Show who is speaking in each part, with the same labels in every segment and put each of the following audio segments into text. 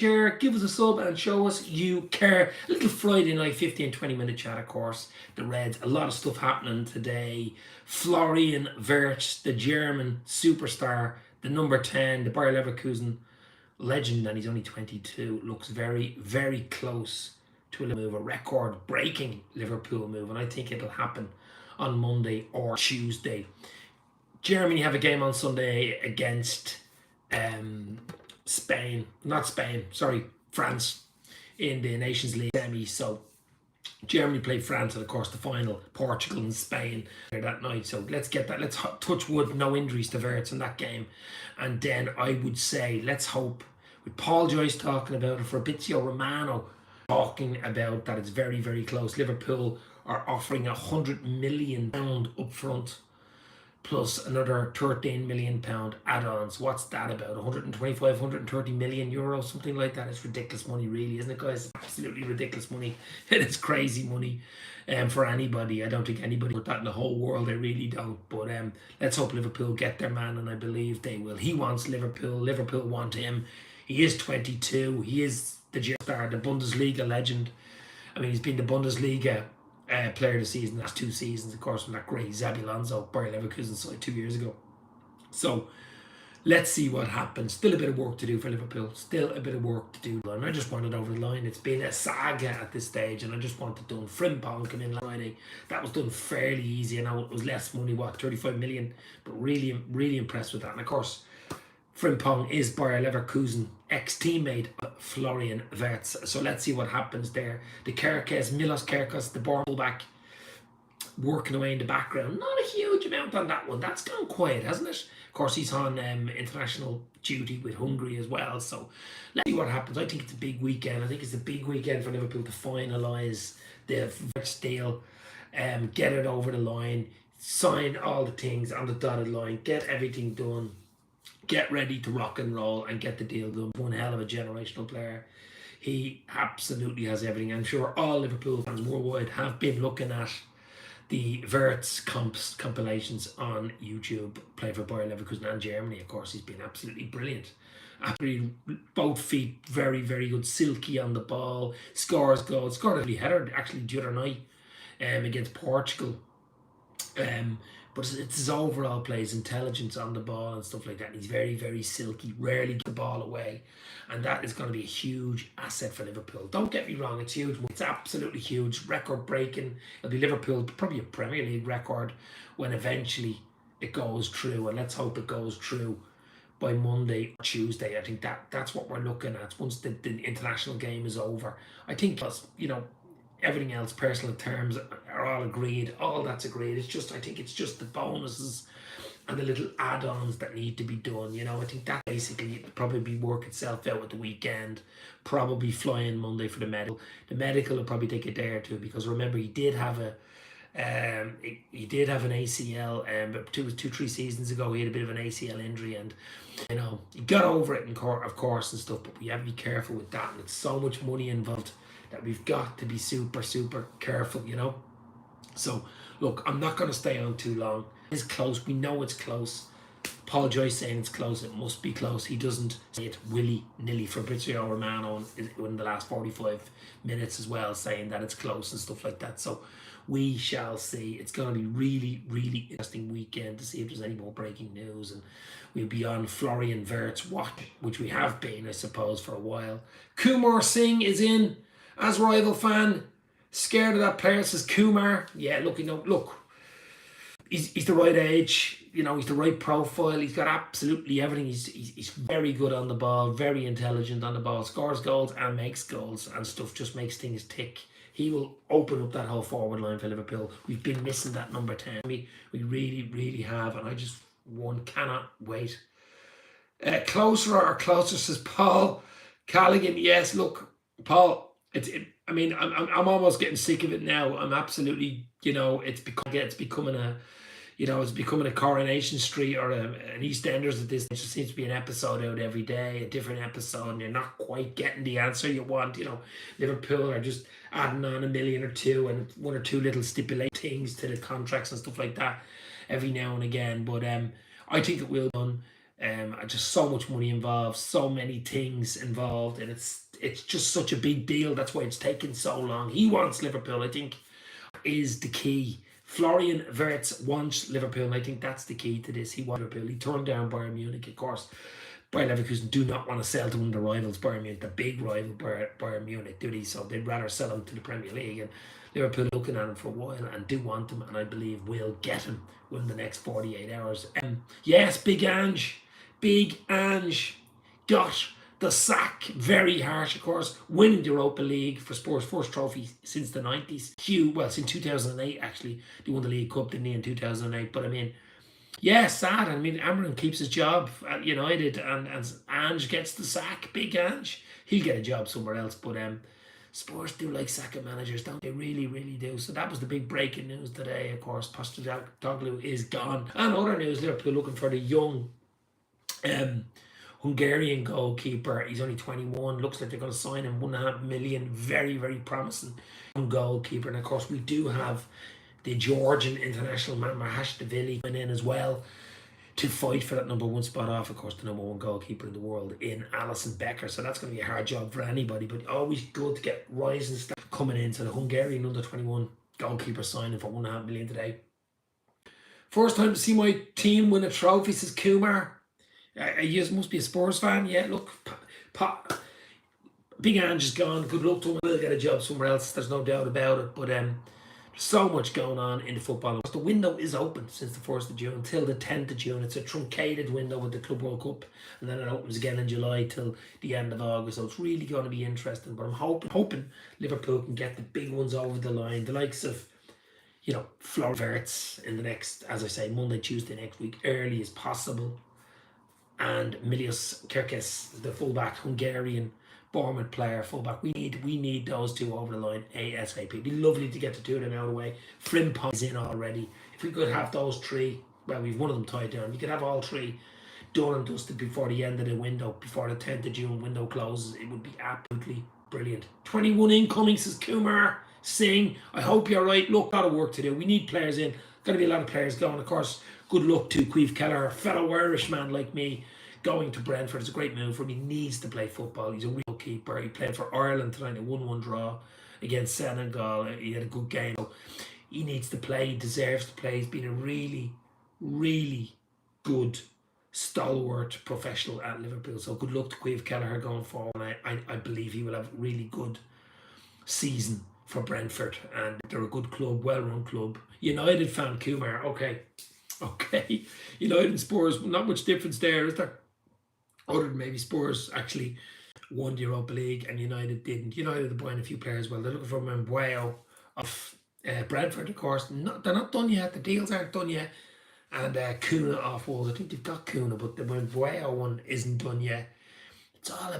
Speaker 1: Share, give us a sub and show us you care. A little Friday night 15 20 minute chat, of course. The Reds, a lot of stuff happening today. Florian Wirtz, the German superstar, the number 10, the Bayer Leverkusen legend, and he's only 22, looks very, very close to a record breaking Liverpool move, and I think it'll happen on Monday or Tuesday. Germany have a game on Sunday against France in the Nations League semi. So Germany play France, and of course the final, Portugal and Spain that night. So let's get that. Let's touch wood, no injuries to Wirtz in that game. And then I would say, let's hope, with Paul Joyce talking about it, Fabrizio Romano talking about that it's very, very close. Liverpool are offering £100 million up front, plus another £13 million add-ons. What's that about? 125, 130 million euros, something like that. It's ridiculous money, really, isn't it, guys? Absolutely ridiculous money. It is crazy money for anybody. I don't think anybody put that in the whole world. I really don't. But let's hope Liverpool get their man, and I believe they will. He wants Liverpool. Liverpool want him. He is 22. He is the star, the Bundesliga legend. I mean, he's been the Bundesliga player of the season the last 2 seasons, of course, from that great Xabi Alonso Bayer Leverkusen side 2 years ago. So let's see what happens. Still a bit of work to do for Liverpool. Still a bit of work to do. And I just want it over the line. It's been a saga at this stage, and I just want it done. Frimpong came in last Friday. That was done fairly easy. I know it was less money, 35 million, but really, really impressed with that. And of course, Frimpong is Bayer Leverkusen ex-teammate Florian Wirtz. So let's see what happens there. The Milos Kerkez, the ball back, working away in the background. Not a huge amount on that one. That's gone quiet, hasn't it? Of course, he's on international duty with Hungary as well. So let's see what happens. I think it's a big weekend. I think it's a big weekend for Liverpool to finalise the Wirtz deal, get it over the line, sign all the things on the dotted line, get everything done. Get ready to rock and roll and get the deal done. One hell of a generational player. He absolutely has everything. I'm sure all Liverpool fans worldwide have been looking at the Wirtz compilations on YouTube, playing for Bayer Leverkusen and Germany. Of course, he's been absolutely brilliant. Absolutely, both feet very, very good. Silky on the ball. Scores goals. Scored a header actually the other night against Portugal. But it's his overall play, his intelligence on the ball and stuff like that. And he's very, very silky, rarely get the ball away. And that is going to be a huge asset for Liverpool. Don't get me wrong, it's huge. It's absolutely huge. Record breaking. It'll be Liverpool, probably a Premier League record when eventually it goes through. And let's hope it goes through by Monday or Tuesday. I think that's what we're looking at once the international game is over. I think, you know, everything else, personal terms are all agreed. All that's agreed. It's just, I think it's just the bonuses and the little add-ons that need to be done. You know, I think that basically it'll probably work itself out at the weekend. Probably fly in Monday for the medical. The medical will probably take a day or two, because remember he did have an ACL, but 2-3 seasons ago he had a bit of an ACL injury, and you know he got over it of course and stuff. But we have to be careful with that, and it's so much money involved that we've got to be super, super careful, you know. So, look, I'm not going to stay on too long. It's close. We know it's close. Paul Joyce saying it's close. It must be close. He doesn't say it willy-nilly. Fabrizio Romano in the last 45 minutes as well, saying that it's close and stuff like that. So, we shall see. It's going to be really, really interesting weekend to see if there's any more breaking news. And we'll be on Florian Wirtz watch, which we have been, I suppose, for a while. Kumar Singh is in as rival fan. Scared of that player, says Kumar. Yeah, look, you know, look. He's the right age, you know, he's the right profile, he's got absolutely everything. He's very good on the ball, very intelligent on the ball, scores goals and makes goals and stuff, just makes things tick. He will open up that whole forward line for Liverpool. We've been missing that number 10. We really, really have, and I just cannot wait. Closer or closer, says Paul Callaghan. Yes, look, Paul, I mean, I'm almost getting sick of it now. I'm absolutely, you know, it's becoming a, you know, it's becoming a Coronation Street or an EastEnders at this. It just seems to be an episode out every day, a different episode, and you're not quite getting the answer you want. You know, Liverpool are just adding on $1 million or two and one or two little stipulate things to the contracts and stuff like that every now and again. But I think it will be done. Just so much money involved, so many things involved, and it's just such a big deal. That's why it's taken so long. He wants Liverpool, I think, is the key. Florian Wirtz wants Liverpool, and I think that's the key to this. He wants Liverpool. He turned down Bayern Munich, of course. Bayern Leverkusen do not want to sell to one of the rivals, Bayern Munich, the big rival Bayern Munich, do they? So they'd rather sell him to the Premier League. And Liverpool are looking at him for a while and do want him, and I believe will get him within the next 48 hours. Yes, Big Ange got the sack. Very harsh, of course. Winning the Europa League for Spurs' first trophy since the 90s. Since 2008, actually. They won the League Cup, didn't they, in 2008? But I mean, yeah, sad. I mean, Amarin keeps his job at United, and Ange gets the sack. Big Ange. He'll get a job somewhere else, but Spurs do like sacking managers, don't they? Really, really do. So that was the big breaking news today, of course. Postecoglou is gone. And other news, Liverpool looking for the young Hungarian goalkeeper. He's only 21. Looks like they're going to sign him. 1.5 million. Very, very promising goalkeeper. And of course, we do have the Georgian international man Mahashvili coming in as well to fight for that number one spot off, of course, the number one goalkeeper in the world in Alisson Becker. So that's going to be a hard job for anybody, but always good to get rising stuff coming in. So the Hungarian under 21 goalkeeper signing for 1.5 million today. First time to see my team win a trophy, says Kumar. You must be a Spurs fan. Yeah, look, Big Ange is gone. Good luck to him. He'll get a job somewhere else. There's no doubt about it. But there's so much going on in the football. The window is open since the 1st of June until the 10th of June. It's a truncated window with the Club World Cup, and then it opens again in July till the end of August. So it's really going to be interesting. But I'm hoping Liverpool can get the big ones over the line. The likes of, Florian Wirtz in the next, as I say, Monday, Tuesday next week, early as possible. And Milios Kerkez, the fullback, Hungarian Bournemouth player, fullback. We need those two over the line ASAP. It'd be lovely to get the two of them out of the way. Frimpong is in already. If we could have those three, well, we've one of them tied down. We could have all three done and dusted before the end of the window, before the 10th of June window closes. It would be absolutely brilliant. 21 incoming, says Kumar Singh. I hope you're right. Look, a lot of work to do. We need players in. Going to be a lot of players going. Of course, good luck to Queeve Keller, a fellow Irishman like me, going to Brentford. It's a great move for him. He needs to play football. He's a real keeper. He played for Ireland tonight, a 1-1 draw against Senegal. He had a good game. So he needs to play. He deserves to play. He's been a really, really good, stalwart professional at Liverpool. So good luck to Queeve Kelleher going forward. I believe he will have a really good season for Brentford. And they're a good club, well-run club. United fan Kumar. Okay. United and Spurs, not much difference there, is there? Other than maybe Spurs actually won the Europa League and United didn't. United are buying a few players. Well, they're looking for Mbueo of Brentford, of course. They're not done yet. The deals aren't done yet. And Kuna off Wolves. I think they've got Kuna, but the Mbueo one isn't done yet. It's all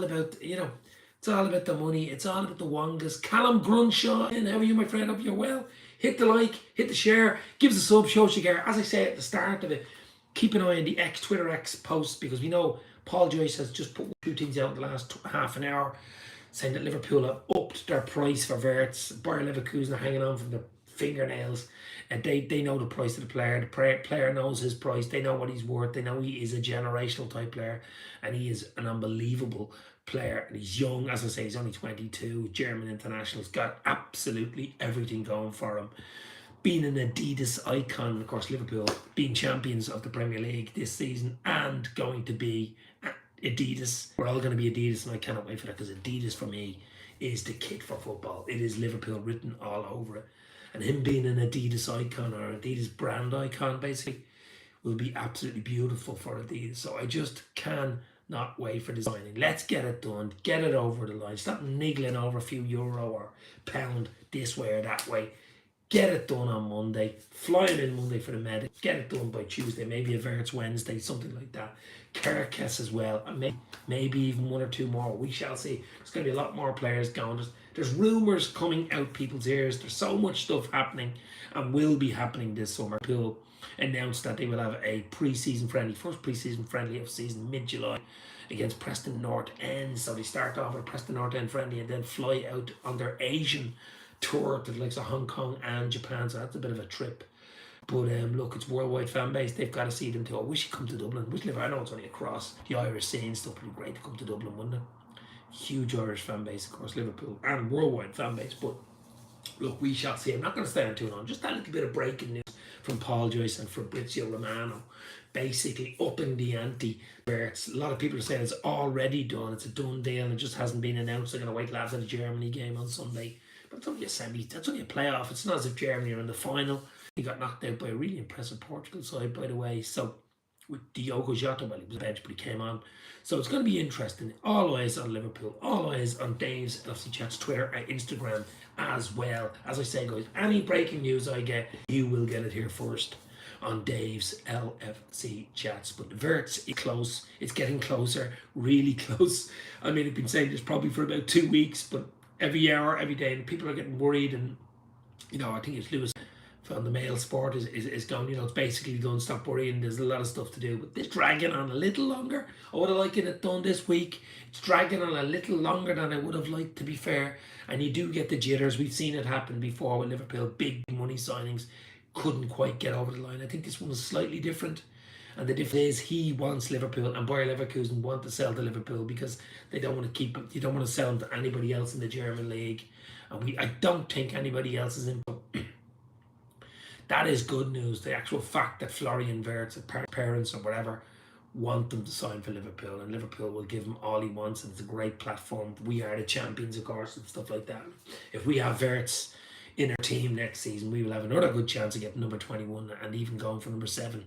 Speaker 1: about it's all about the money. It's all about the Wongas. Callum Grunshaw, how are you, my friend? Hope you're well. Hit the like, hit the share, give us a sub, show us your care. As I say at the start of it, keep an eye on the Twitter X posts, because we know Paul Joyce has just put 2 things out in the last half an hour saying that Liverpool have upped their price for Wirtz. Bayern Leverkusen are hanging on from their fingernails, and they know the price of the player. The player knows his price. They know what he's worth. They know he is a generational type player, and he is an unbelievable player. And he's young, as I say, he's only 22. German international. He's got absolutely everything going for him. Being an Adidas icon, of course, Liverpool being champions of the Premier League this season, and going to be Adidas. We're all going to be Adidas, and I cannot wait for that, because Adidas for me is the kit for football. It is Liverpool written all over it. And him being an Adidas icon, or Adidas brand icon, basically, will be absolutely beautiful for Adidas. So I just cannot wait for the signing. Let's get it done. Get it over the line. Stop niggling over a few euro or pound this way or that way. Get it done on Monday. Fly him in Monday for the medic. Get it done by Tuesday. Maybe a Wirtz Wednesday, something like that. Kerkez as well. And maybe even 1 or 2 more. We shall see. There's going to be a lot more players going. There's rumours coming out people's ears. There's so much stuff happening and will be happening this summer. Liverpool announced that they will have a pre-season friendly, first pre-season friendly of season mid-July against Preston North End. So they start off with a Preston North End friendly and then fly out on their Asian tour to the likes of Hong Kong and Japan. So that's a bit of a trip. But look, it's worldwide fan base. They've got to see them too. I wish he'd come to Dublin. I know it's only across the Irish scene stuff. It'd be great to come to Dublin, wouldn't it? Huge Irish fan base, of course, Liverpool, and worldwide fan base. But look, we shall see. I'm not going to stay on too long. Just that little bit of breaking news from Paul Joyce and Fabrizio Romano, basically upping the ante. Where it's, a lot of people are saying it's already done. It's a done deal and it just hasn't been announced. They're going to wait till after the Germany game on Sunday. But it's only a semi. That's only a playoff. It's not as if Germany are in the final. He got knocked out by a really impressive Portugal side, by the way. So with Diogo Jota, well, he was bench, but he came on. So it's going to be interesting. All eyes on Liverpool. All eyes on Dave's LFC Chats Twitter and Instagram as well. As I say, guys, any breaking news I get, you will get it here first on Dave's LFC Chats. But Wirtz is close. It's getting closer, really close. I mean, I've been saying this probably for about 2 weeks, but every hour, every day, and people are getting worried. And, you know, I think it's Lewis on the Mail Sport is going, you know, it's basically going, stop worrying, there's a lot of stuff to do. But this dragging on a little longer. I would have liked it done this week. It's dragging on a little longer than I would have liked, to be fair. And you do get the jitters. We've seen it happen before with Liverpool. Big money signings couldn't quite get over the line. I think this one was slightly different. And the difference is he wants Liverpool, and Bayer Leverkusen want to sell to Liverpool because they don't want to keep him. You don't want to sell him to anybody else in the German league. And I don't think anybody else is in. That is good news. The actual fact that Florian Wirtz, parents or whatever, want them to sign for Liverpool, and Liverpool will give him all he wants, and it's a great platform. We are the champions, of course, and stuff like that. If we have Wirtz in our team next season, we will have another good chance of getting number 21 and even going for number 7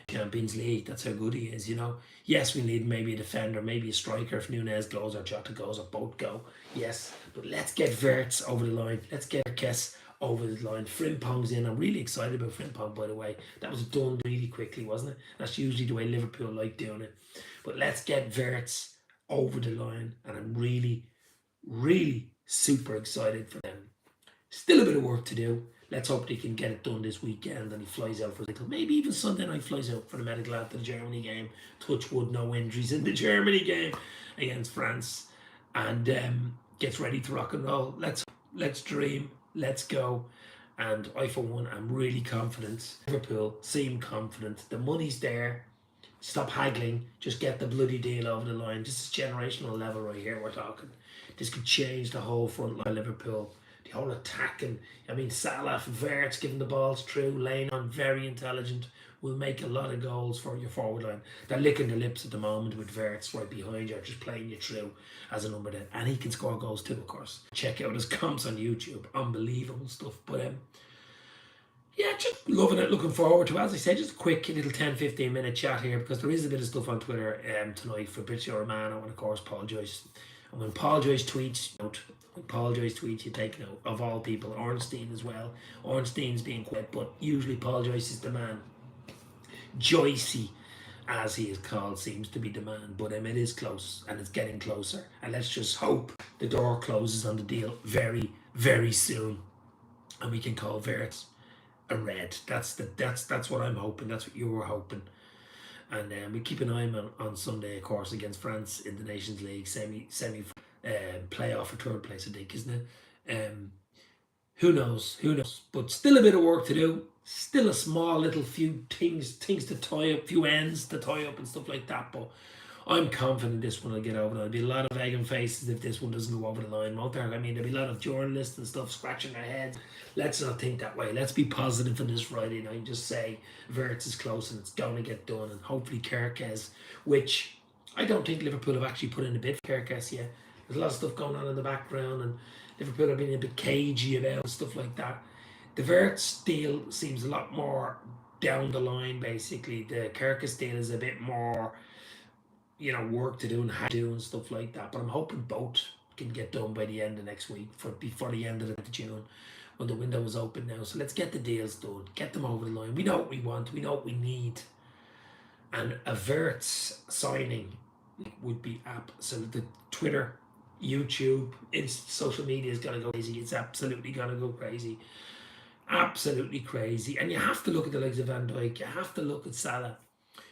Speaker 1: Champions League. That's how good he is, you know. Yes, we need maybe a defender, maybe a striker if Nunez goes or Jota goes or both go. Yes, but let's get Wirtz over the line. Let's get Kess over the line. Frimpong's in. I'm really excited about Frimpong, by the way. That was done really quickly, wasn't it? That's usually the way Liverpool like doing it. But let's get Wirtz over the line, and I'm really, really super excited for them. Still a bit of work to do. Let's hope they can get it done this weekend and he flies out for the medical. Maybe even Sunday night flies out for the medical after the Germany game. Touch wood, no injuries in the Germany game against France, and gets ready to rock and roll. Let's dream. Let's go. And I, for one, am really confident. Liverpool seem confident. The money's there. Stop haggling. Just get the bloody deal over the line. This is generational level right here we're talking. This could change the whole front line of Liverpool. The whole attacking. I mean, Salah, Wirtz giving the balls through. Lane on, very intelligent. Will make a lot of goals for your forward line. They're licking their lips at the moment with Wirtz right behind you, just playing you through as a number 10. And he can score goals too, of course. Check out his comps on YouTube. Unbelievable stuff. But yeah, just loving it. Looking forward to it. As I said, just a quick little 10-15 minute chat here, because there is a bit of stuff on Twitter tonight for Fabrizio Romano and, of course, Paul Joyce. And when Paul Joyce tweets, you take note. Of all people, Ornstein as well. Ornstein's being quiet, but usually Paul Joyce is the man. Joycey, as he is called, seems to be the man. But it is close, and it's getting closer. And let's just hope the door closes on the deal very, very soon, and we can call Wirtz a red. That's what I'm hoping. That's what you were hoping. And we keep an eye on Sunday, of course, against France in the Nations League semi playoff for third place, I think, isn't it? Who knows? But still a bit of work to do. Still a small little few things to tie up, few ends to tie up and stuff like that. But I'm confident this one will get over. There'll be a lot of egg and faces if this one doesn't go over the line, won't there? I mean, there'll be a lot of journalists and stuff scratching their heads. Let's not think that way. Let's be positive on this Friday night and just say Wirtz is close and it's going to get done. And hopefully Kerkez, which I don't think Liverpool have actually put in a bid for Kerkez yet. There's a lot of stuff going on in the background, and Liverpool have been a bit cagey about stuff like that. The Wirtz deal seems a lot more down the line, basically. The Kerkez deal is a bit more, you know, work to do and how to do and stuff like that. But I'm hoping both can get done by the end of next week, before the end of June, when the window is open now. So let's get the deals done, get them over the line. We know what we want, we know what we need. And a Wirtz signing would be absolute. The Twitter, YouTube, social media is going to go crazy. It's absolutely going to go crazy. Absolutely crazy. And you have to look at the likes of Van Dijk. You have to look at Salah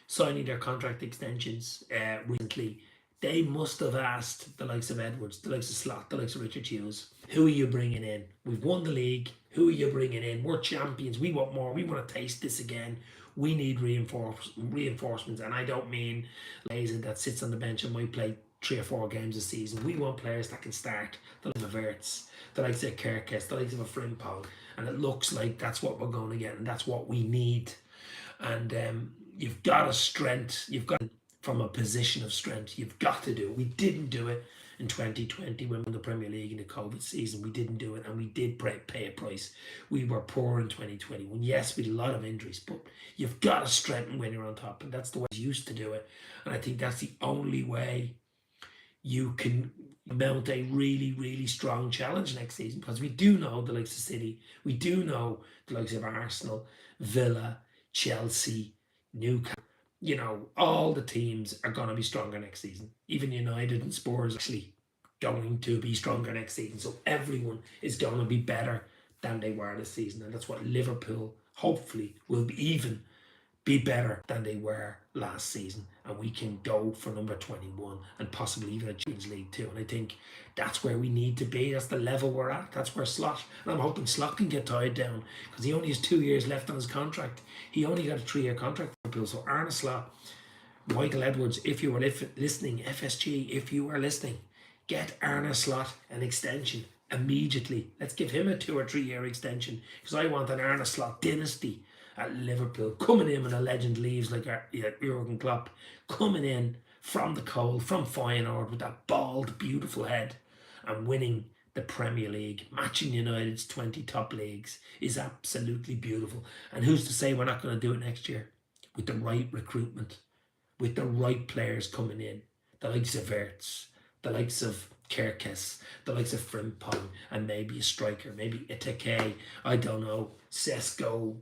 Speaker 1: signing their contract extensions recently. they must have asked the likes of Edwards, the likes of Slot, the likes of Richard Hughes, who are you bringing in? We've won the league. Who are you bringing in? We're champions. We want more. We want to taste this again. We need reinforcements. And I don't mean Lazen that sits on the bench and might play 3 or 4 games a season. We want players that can start. The likes of Wirtz, the likes of Kerkes, the likes of a Frimpong. And it looks like that's what we're going to get, and that's what we need. And you've got a strength. You've got from a position of strength. You've got to do it. We didn't do it in 2020 when we won the Premier League in the COVID season. We didn't do it, and we did pay a price. We were poor in 2021. Yes, we had a lot of injuries, but you've got to strengthen when you're on top, and that's the way you used to do it. And I think that's the only way you can mount a really, really strong challenge next season, because we do know the likes of City, we do know the likes of Arsenal, Villa, Chelsea, Newcastle. You know, all the teams are going to be stronger next season. Even United and Spurs actually going to be stronger next season. So everyone is going to be better than they were this season. And that's what Liverpool hopefully will be better than they were last season. And we can go for number 21 and possibly even a Champions League too. And I think that's where we need to be. That's the level we're at. That's where Slot, and I'm hoping Slot can get tied down, because he only has 2 years left on his contract. He only got a 3-year contract for Liverpool. So Arne Slot, Michael Edwards, if you were listening, FSG, if you are listening, get Arne Slot an extension immediately. Let's give him a 2 or 3 year extension, because I want an Arne Slot dynasty at Liverpool, coming in when a legend leaves, like Jurgen Klopp, coming in from the cold, from Feyenoord, with that bald, beautiful head, and winning the Premier League, matching United's 20 top leagues, is absolutely beautiful. And who's to say we're not going to do it next year? With the right recruitment, with the right players coming in, the likes of Wirtz, the likes of Kerkes, the likes of Frimpong, and maybe a striker, maybe Itake, I don't know, Sesko.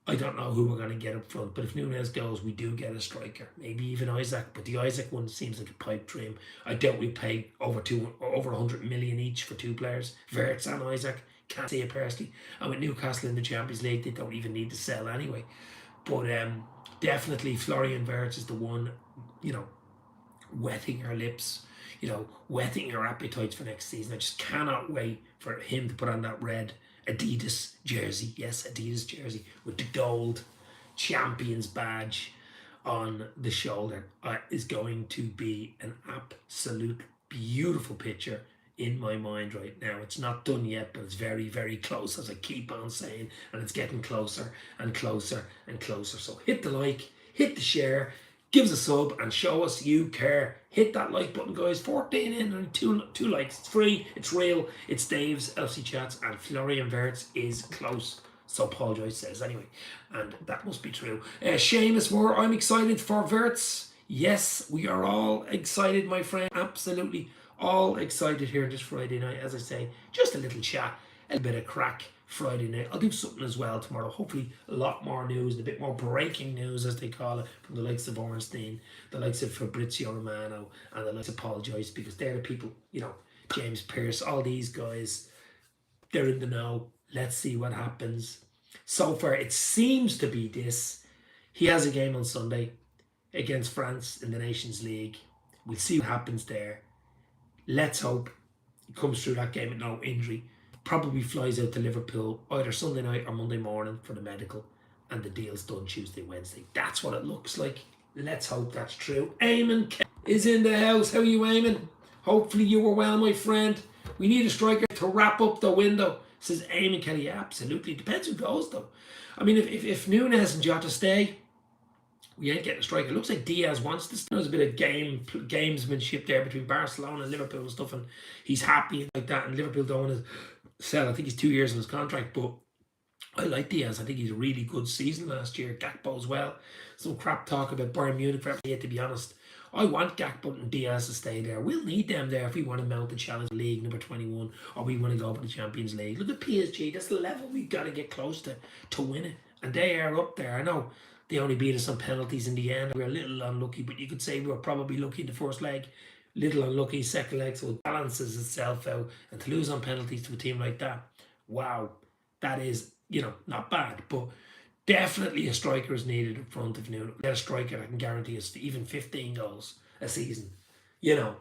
Speaker 1: I don't know who we're going to get up front, but if Nunez goes, we do get a striker. Maybe even Isaac, but the Isaac one seems like a pipe dream. I doubt we pay over 100 million each for 2 players, Wirtz and Isaac. Can't see it personally. And with Newcastle in the Champions League, they don't even need to sell anyway. But definitely Florian Wirtz is the one, wetting our lips, wetting our appetites for next season. I just cannot wait for him to put on that red Adidas jersey, yes, Adidas jersey, with the gold champions badge on the shoulder. Is going to be an absolute beautiful picture in my mind right now. It's not done yet, but it's very, very close, as I keep on saying, and it's getting closer and closer and closer. So hit the like, hit the share, give us a sub, and show us you care. Hit that like button, guys. 14 in and two likes. It's free, it's real. It's Dave's LC Chats, and Florian Wirtz is close, so Paul Joyce says anyway, and that must be true. Seamus Moore, I'm excited for Wirtz. Yes, we are all excited, my friend. Absolutely all excited here this Friday night. As I say, just a little chat, a bit of crack Friday night. I'll do something as well tomorrow. Hopefully a lot more news, and a bit more breaking news, as they call it, from the likes of Ornstein, the likes of Fabrizio Romano, and the likes of Paul Joyce, because they're the people, James Pearce, all these guys, they're in the know. Let's see what happens. So far, it seems to be this. He has a game on Sunday against France in the Nations League. We'll see what happens there. Let's hope he comes through that game with no injury. Probably flies out to Liverpool either Sunday night or Monday morning for the medical, and the deal's done Tuesday, Wednesday. That's what it looks like. Let's hope that's true. Eamon is in the house. How are you, Eamon? Hopefully you were well, my friend. We need a striker to wrap up the window, says Eamon Kelly. Yeah, absolutely. Depends who goes, though. I mean, if Nunez and Jota stay, we ain't getting a striker. It looks like Diaz wants this. There's a bit of gamesmanship there between Barcelona and Liverpool and stuff, and he's happy and like that, and Liverpool don't want to sell. I think he's 2 years on his contract, but I like Diaz. I think he's a really good season last year. Gakpo as well. Some crap talk about Bayern Munich for everything, to be honest. I want Gakpo and Diaz to stay there. We'll need them there if we want to mount the Challenge League number 21, or we want to go for the Champions League. Look at PSG. That's the level we've got to get close to win it, and they are up there. I know they only beat us on penalties in the end. We were a little unlucky, but you could say we were probably lucky in the first leg. Little unlucky second leg, so it balances itself out. And to lose on penalties to a team like that, wow, that is, not bad. But definitely a striker is needed up front. If you get a striker, I can guarantee us even 15 goals a season. You know,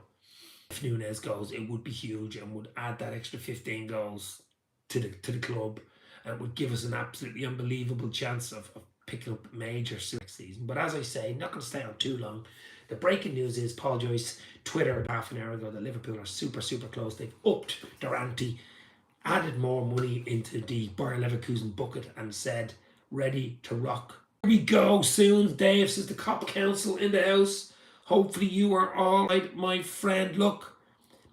Speaker 1: if Nunes goes, it would be huge and would add that extra 15 goals to the club, and would give us an absolutely unbelievable chance of picking up major next season. But as I say, not going to stay on too long. The breaking news is Paul Joyce Twitter half an hour ago that Liverpool are super close. They've upped their ante, added more money into the Bayer Leverkusen bucket, and said ready to rock. Here we go soon, Dave, says the Cop Council in the house. Hopefully you are all right, my friend. Look,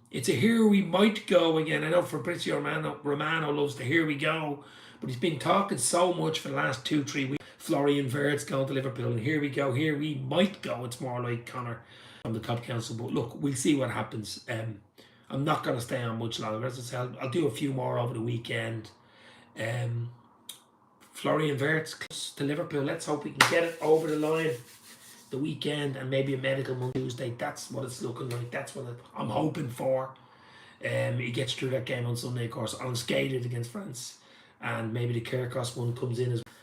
Speaker 1: it's a here we might go again. I know Fabrizio Romano loves the here we go, but he's been talking so much for the last 2-3 weeks. Florian Wirtz going to Liverpool, and here we go, here we might go. It's more like Connor from the Cop Council, but look, we'll see what happens. I'm not going to stay on much longer. As I said, I'll do a few more over the weekend. Florian Wirtz to Liverpool. Let's hope we can get it over the line the weekend, and maybe a medical Monday, Tuesday. That's what it's looking like. That's what I'm hoping for. He gets through that game on Sunday, of course, unscathed against France, and maybe the Kirkos one comes in as well.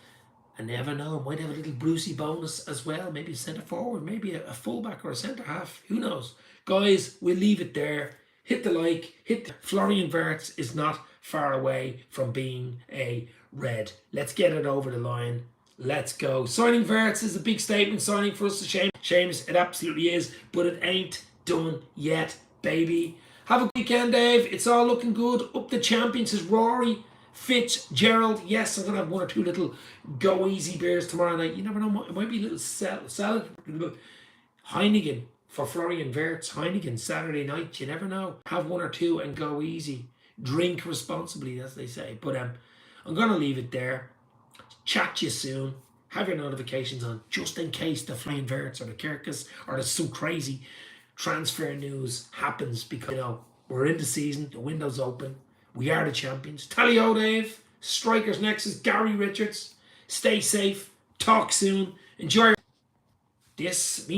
Speaker 1: I never know. Might have a little Brucey bonus as well. Maybe a centre forward, maybe a fullback or a centre half. Who knows? Guys, we'll leave it there. Hit the like. Florian Wirtz is not far away from being a red. Let's get it over the line. Let's go. Signing Wirtz is a big statement. Signing for us to Seamus. It absolutely is. But it ain't done yet, baby. Have a weekend, Dave. It's all looking good. Up the champions is Rory Fitzgerald. Yes, I'm going to have one or two little go easy beers tomorrow night. You never know. It might be a little salad. Heineken for Florian Wirtz. Heineken Saturday night. You never know. Have one or two and go easy. Drink responsibly, as they say. But I'm going to leave it there. Chat to you soon. Have your notifications on just in case the Florian Wirtz or the Kirkos or there's some crazy transfer news happens, because we're in the season, the window's open, we are the champions. Tally-ho, Dave. Strikers next is Gary Richards. Stay safe. Talk soon. Enjoy this.